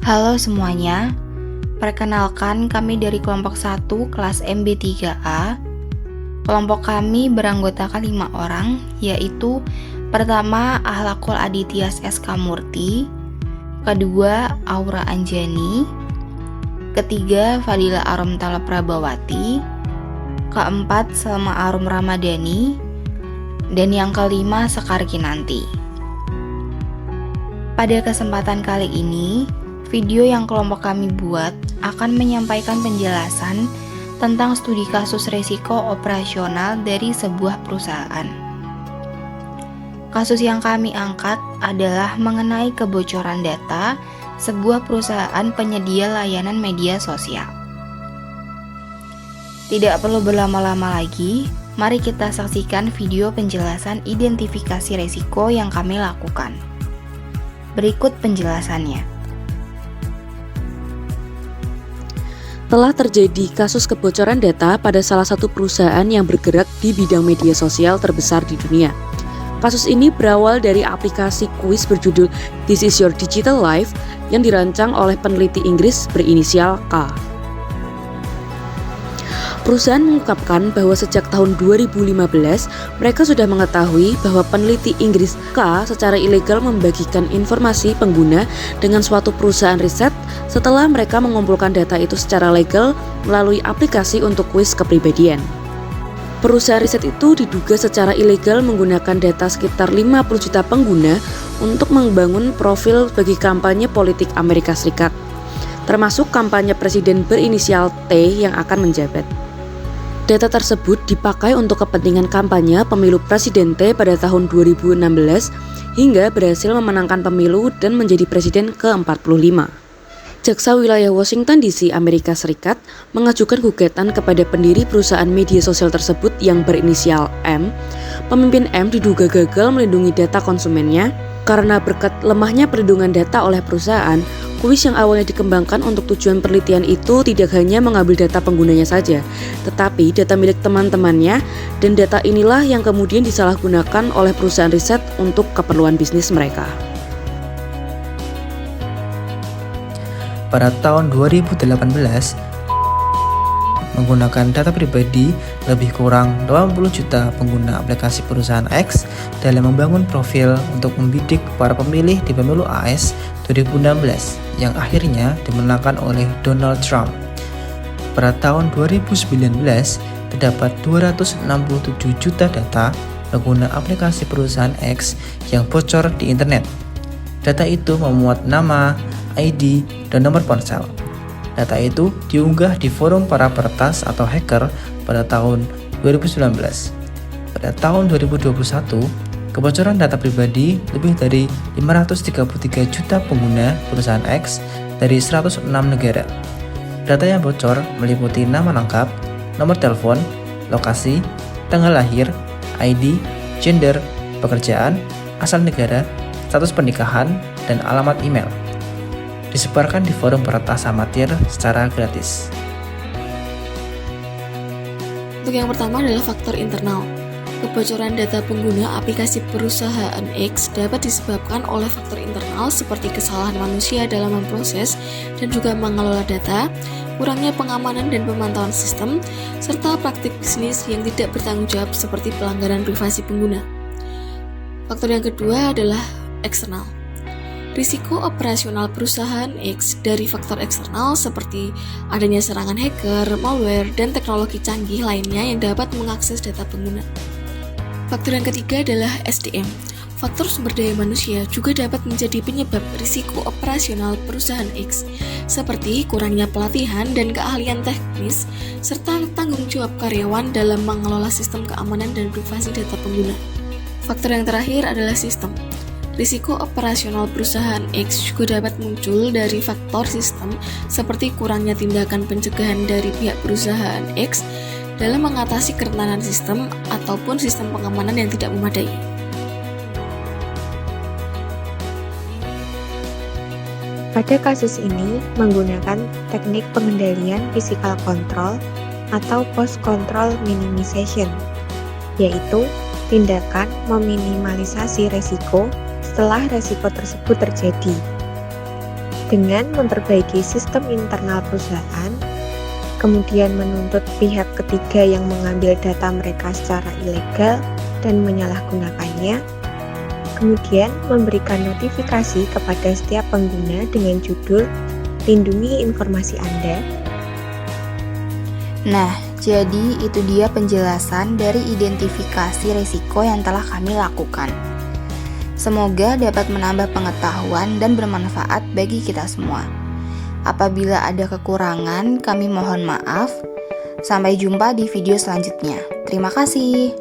Halo semuanya, perkenalkan kami dari kelompok 1 kelas MB3A. Kelompok kami beranggotakan 5 orang, yaitu pertama Ahlakul Adityas SK Murti, kedua Aura Anjani, ketiga Fadila Aromtala Prabawati, keempat Selma Arum Ramadhani, dan yang kelima Sekar Kinanti. Pada kesempatan kali ini, video yang kelompok kami buat akan menyampaikan penjelasan tentang studi kasus resiko operasional dari sebuah perusahaan. Kasus yang kami angkat adalah mengenai kebocoran data sebuah perusahaan penyedia layanan media sosial. Tidak perlu berlama-lama lagi, mari kita saksikan video penjelasan identifikasi resiko yang kami lakukan. Berikut penjelasannya. Telah terjadi kasus kebocoran data pada salah satu perusahaan yang bergerak di bidang media sosial terbesar di dunia. Kasus ini berawal dari aplikasi kuis berjudul This Is Your Digital Life yang dirancang oleh peneliti Inggris berinisial K. Perusahaan mengungkapkan bahwa sejak tahun 2015, mereka sudah mengetahui bahwa peneliti Inggris K secara ilegal membagikan informasi pengguna dengan suatu perusahaan riset setelah mereka mengumpulkan data itu secara legal melalui aplikasi untuk kuis kepribadian. Perusahaan riset itu diduga secara ilegal menggunakan data sekitar 50 juta pengguna untuk membangun profil bagi kampanye politik Amerika Serikat, termasuk kampanye presiden berinisial T yang akan menjabat. Data tersebut dipakai untuk kepentingan kampanye pemilu presiden T pada tahun 2016 hingga berhasil memenangkan pemilu dan menjadi presiden ke-45. Jaksa Wilayah Washington DC, Amerika Serikat mengajukan gugatan kepada pendiri perusahaan media sosial tersebut yang berinisial M. Pemimpin M diduga gagal melindungi data konsumennya karena berkat lemahnya perlindungan data oleh perusahaan. Kuis yang awalnya dikembangkan untuk tujuan penelitian itu tidak hanya mengambil data penggunanya saja, tetapi data milik teman-temannya, dan data inilah yang kemudian disalahgunakan oleh perusahaan riset untuk keperluan bisnis mereka. Pada tahun 2018, menggunakan data pribadi lebih kurang 80 juta pengguna aplikasi perusahaan X dalam membangun profil untuk membidik para pemilih di pemilu AS 2016 yang akhirnya dimenangkan oleh Donald Trump. Pada tahun 2019, terdapat 267 juta data pengguna aplikasi perusahaan X yang bocor di internet. Data itu memuat nama, ID, dan nomor ponsel. Data itu diunggah di forum para peretas atau hacker pada tahun 2019. Pada tahun 2021, kebocoran data pribadi lebih dari 533 juta pengguna perusahaan X dari 106 negara. Data yang bocor meliputi nama lengkap, nomor telepon, lokasi, tanggal lahir, ID, gender, pekerjaan, asal negara, status pernikahan, dan alamat email. Disebarkan di forum peretas amatir secara gratis. Untuk yang pertama adalah faktor internal. Kebocoran data pengguna aplikasi perusahaan X dapat disebabkan oleh faktor internal seperti kesalahan manusia dalam memproses dan juga mengelola data, kurangnya pengamanan dan pemantauan sistem, serta praktik bisnis yang tidak bertanggung jawab seperti pelanggaran privasi pengguna. Faktor yang kedua adalah eksternal. Risiko operasional perusahaan X dari faktor eksternal seperti adanya serangan hacker, malware, dan teknologi canggih lainnya yang dapat mengakses data pengguna. Faktor yang ketiga adalah SDM. Faktor sumber daya manusia juga dapat menjadi penyebab risiko operasional perusahaan X, seperti kurangnya pelatihan dan keahlian teknis, serta tanggung jawab karyawan dalam mengelola sistem keamanan dan privasi data pengguna. Faktor yang terakhir adalah sistem. Risiko operasional perusahaan X juga dapat muncul dari faktor sistem seperti kurangnya tindakan pencegahan dari pihak perusahaan X dalam mengatasi kerentanan sistem ataupun sistem pengamanan yang tidak memadai. Pada kasus ini menggunakan teknik pengendalian physical control atau post control minimization, yaitu tindakan meminimalisasi resiko setelah resiko tersebut terjadi. dengan memperbaiki sistem internal perusahaan, kemudian menuntut pihak ketiga yang mengambil data mereka secara ilegal dan menyalahgunakannya, kemudian memberikan notifikasi kepada setiap pengguna dengan judul "Lindungi informasi Anda". Nah, jadi itu dia penjelasan dari identifikasi risiko yang telah kami lakukan. Semoga dapat menambah pengetahuan dan bermanfaat bagi kita semua. Apabila ada kekurangan, kami mohon maaf. Sampai jumpa di video selanjutnya. Terima kasih.